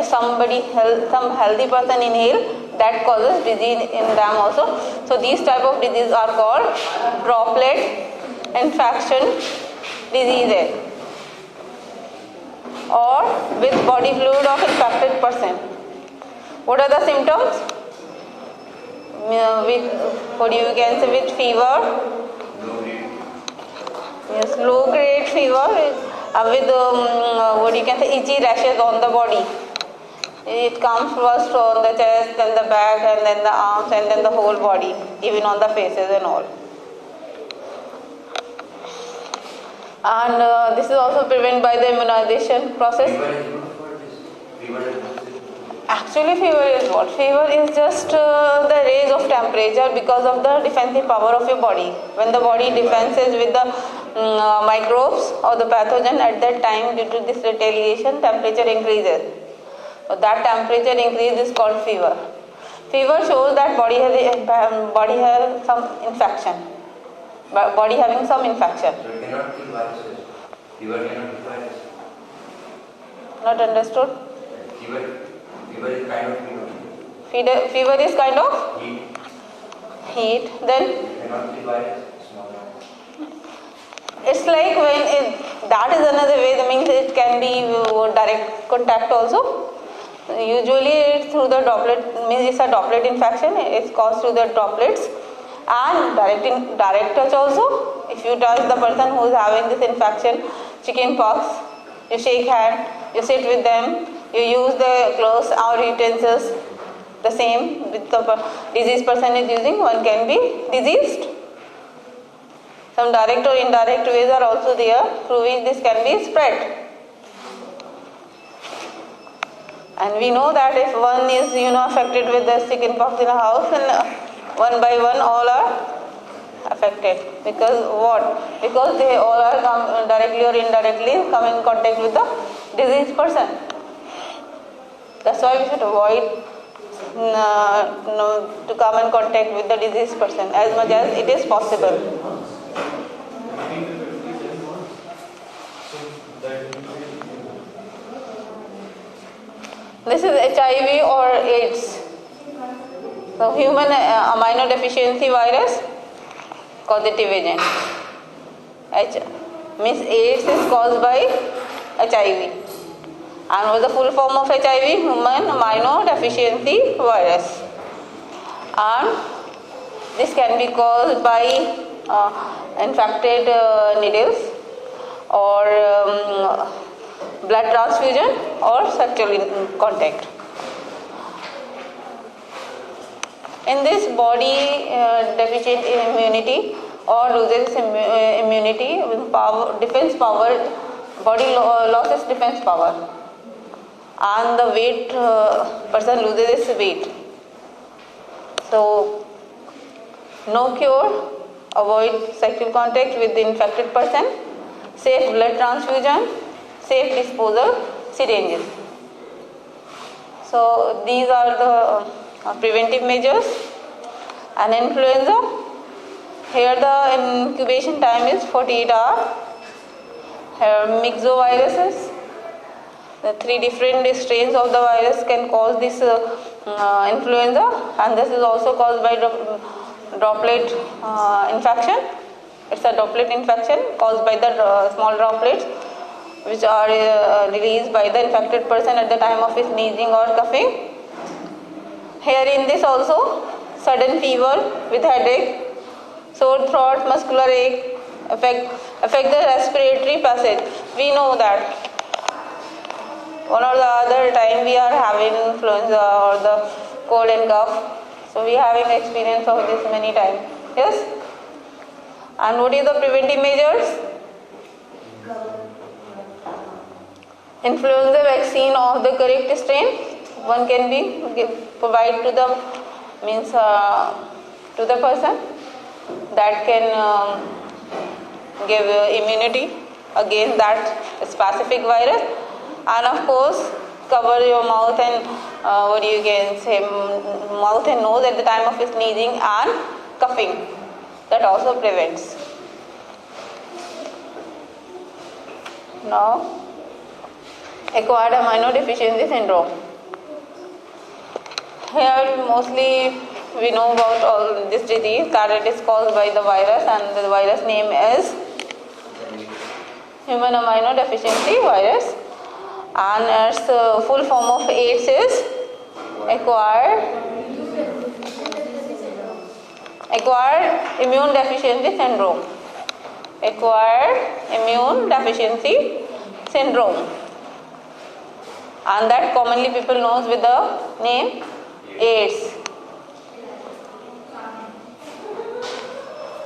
some healthy person inhale, that causes disease in them also. So these type of diseases are called droplet infection diseases, or with body fluid of infected person. What are the symptoms? With what you can say, with fever, yes, low grade fever, with what you can say, itchy rashes on the body. It comes first on the chest, then the back, and then the arms, and then the whole body, even on the faces and all. And this is also prevented by the immunization process. Actually, fever is what? Fever is just the raise of temperature because of the defensive power of your body. When the body defenses with the microbes or the pathogen, at that time, due to this retaliation, temperature increases. So that temperature increase is called fever. Fever shows that body has some infection. Body having some infection. So it cannot kill viruses. Fever cannot kill viruses. Not understood? Fever is kind of heat. Fever is kind of heat. Then It cannot kill viruses. it's like that is another way. That means it can be direct contact also. Usually it's through the droplet, means it's a droplet infection. It's caused through the droplets, and direct touch also. If you touch the person who is having this infection, chicken pox, you shake hand, you sit with them, you use the clothes or utensils, the same with the diseased person is using, one can be diseased. Some direct or indirect ways are also there through which this can be spread. And we know that if one is affected with the chicken pox in a house, then one by one all are affected. Because what? Because they all are directly or indirectly come in contact with the diseased person. That's why we should avoid to come in contact with the diseased person as much as it is possible. This is HIV or AIDS. So human immunodeficiency virus causative agent. Means AIDS is caused by HIV. And what is the full form of HIV? Human immunodeficiency virus. And this can be caused by infected needles or blood transfusion or sexual contact. In this, body deficient immunity or loses immunity, defense power, body loses defense power, and the weight, person loses his weight. So, no cure, avoid sexual contact with the infected person, safe blood transfusion, safe disposal syringes. So these are the preventive measures. And influenza, here the incubation time is 48 hours. Here myxoviruses, the 3 different strains of the virus can cause this influenza, and this is also caused by droplet infection. It's a droplet infection caused by the small droplets which are released by the infected person at the time of his sneezing or coughing. Here in this also, sudden fever with headache, sore throat, muscular ache, affect the respiratory passage. We know that one or the other time we are having influenza or the cold and cough. So we are having experience of this many times. Yes? And what is the preventive measures? Influenza vaccine of the correct strain, one can be provide to the to the person, that can give immunity against that specific virus. And of course, cover your mouth and mouth and nose at the time of sneezing and coughing. That also prevents. Now, acquired immunodeficiency syndrome. Here mostly we know about all this disease, that it is caused by the virus, and the virus name is human immunodeficiency virus, and its full form of AIDS is acquired immune deficiency syndrome. Acquired immune deficiency syndrome, and that commonly people knows with the name AIDS.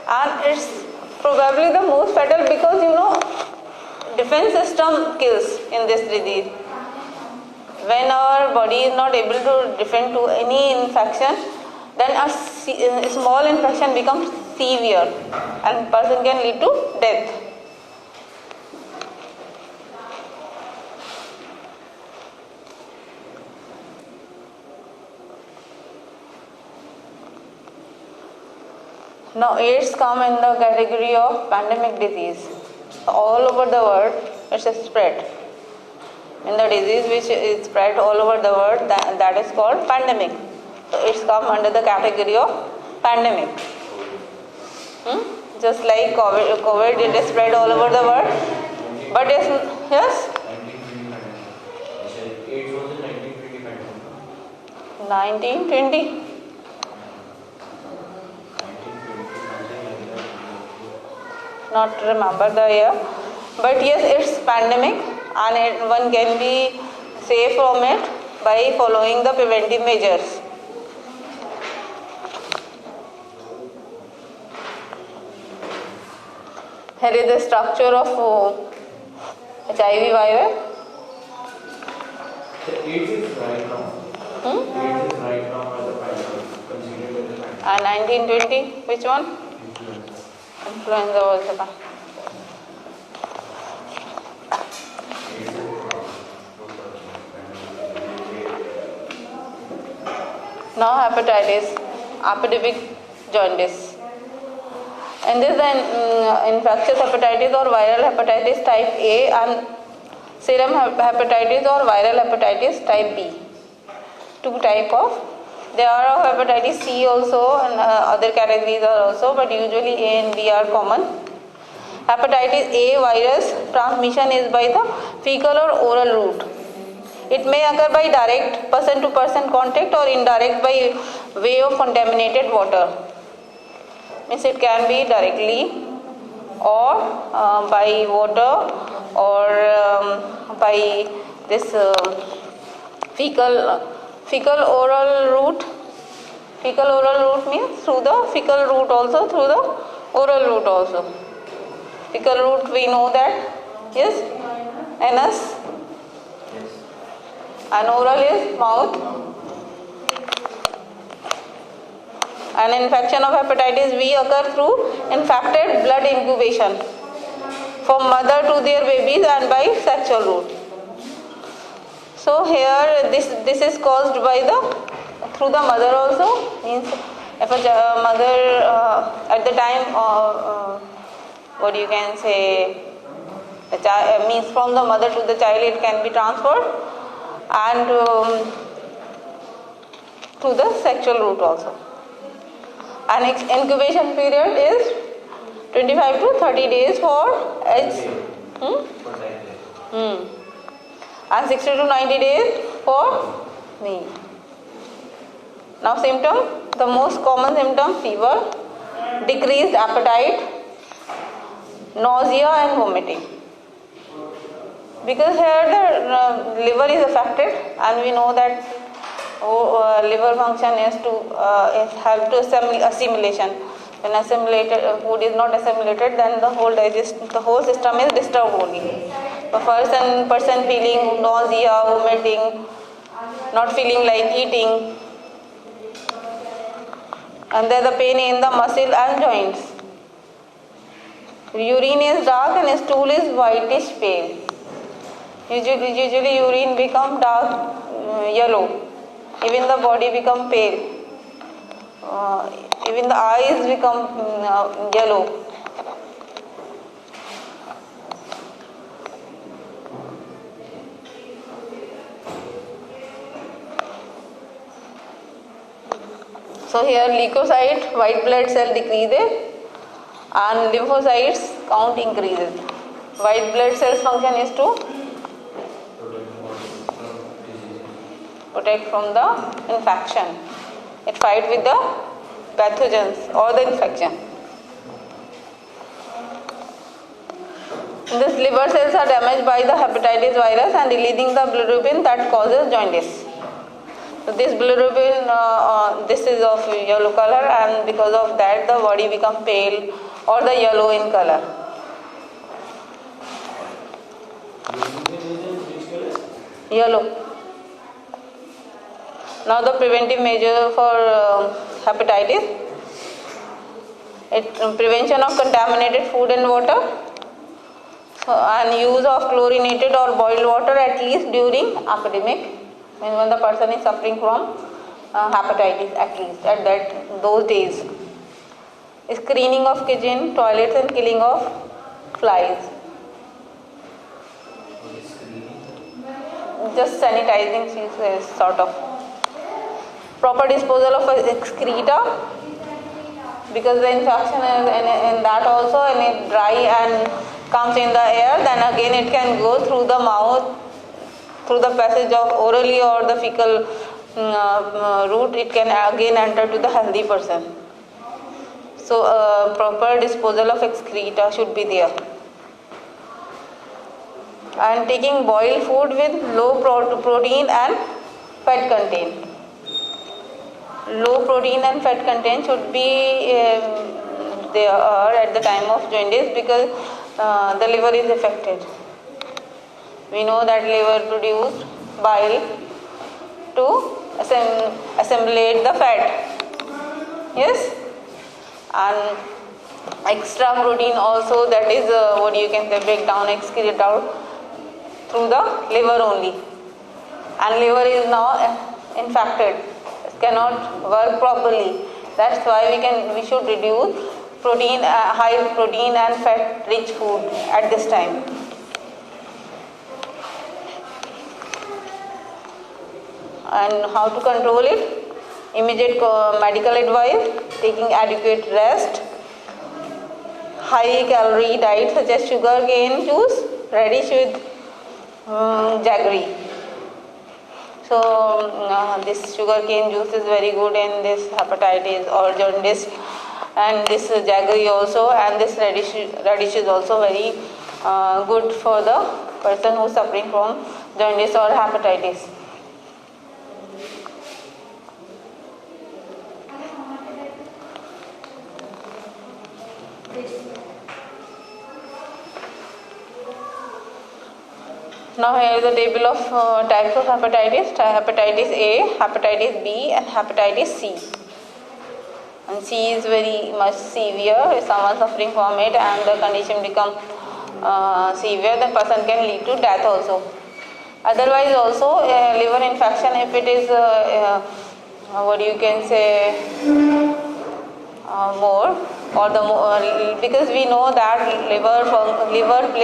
And it's probably the most fatal because defense system kills in this disease. When our body is not able to defend to any infection, then a small infection becomes severe and person can lead to death. Now AIDS come in the category of pandemic disease. All over the world it's a spread. In the disease which is spread all over the world, that is called pandemic. So it's come under the category of pandemic. Just like COVID it is spread all over the world. But yes. 1920. Not remember the year, but yes, it's pandemic, and one can be safe from it by following the preventive measures. Here is the structure of HIV virus. AIDS is right now. AIDS is right now as a pandemic, considered as a pandemic. And 1920, which one? Influenza was the one. Now hepatitis, epidemic jaundice. And this is the infectious hepatitis or viral hepatitis type A and serum hepatitis or viral hepatitis type B. Two type of. There are hepatitis C also and other categories are also, but usually A and B are common. Hepatitis A virus transmission is by the fecal or oral route. It may occur by direct person-to-person contact or indirect by way of contaminated water. Means it can be directly or by water or by this fecal oral route. Fecal oral route means through the fecal route also, through the oral route also. Fecal route we know that is anus, and oral is mouth. An infection of hepatitis B occurs through infected blood incubation from mother to their babies and by sexual route. So here this is caused by through the mother also, means if a mother at the time what you can say the child, means from the mother to the child it can be transferred, and through the sexual route also. And incubation period is 25 to 30 days for H. And 60 to 90 days for me. Now symptom, the most common symptom, fever, decreased appetite, nausea and vomiting. Because here the liver is affected, and we know that liver function is help to assimilation. When assimilated food is not assimilated, then the whole system is disturbed only. The person feeling nausea, vomiting, not feeling like eating, and there the pain in the muscle and joints. Urine is dark and stool is whitish pale. Usually urine become dark yellow. Even the body become pale. Even the eyes become yellow. So here leukocyte, white blood cell decreases and lymphocytes count increases. White blood cells function is to protect from the infection. It fights with the pathogens or the infection. These liver cells are damaged by the hepatitis virus and releasing the bilirubin that causes jaundice. So this bilirubin, this is of yellow color, and because of that the body becomes pale or the yellow in color. Yellow. Now the preventive measure for hepatitis. Prevention of contaminated food and water. And use of chlorinated or boiled water at least during epidemic, when the person is suffering from hepatitis, at least at those days. Screening of kitchen, toilets and killing of flies. Just sanitizing sort of. Proper disposal of excreta, because the infection is in that also, and it dry and comes in the air, then again it can go through the mouth, through the passage of orally or the fecal route, it can again enter to the healthy person. So proper disposal of excreta should be there. And taking boiled food with low protein and fat content. Low protein and fat content should be there at the time of jaundice, because the liver is affected. We know that liver produces bile to assimilate the fat. Yes? And extra protein also, that is break down, excrete out through the liver only. And liver is now infected, cannot work properly. That's why we should reduce high protein and fat rich food at this time. And how to control it? Immediate medical advice, taking adequate rest, high calorie diet such as sugar cane juice, radish with jaggery. So this sugar cane juice is very good in this hepatitis or jaundice, and this jaggery also, and this radish is also very good for the person who is suffering from jaundice or hepatitis. Now here is the table of types of hepatitis. Hepatitis A, hepatitis B and hepatitis C. And C is very much severe. If someone suffering from it and the condition become severe, the person can lead to death also. Otherwise also liver infection, if it is more, or because we know that liver plays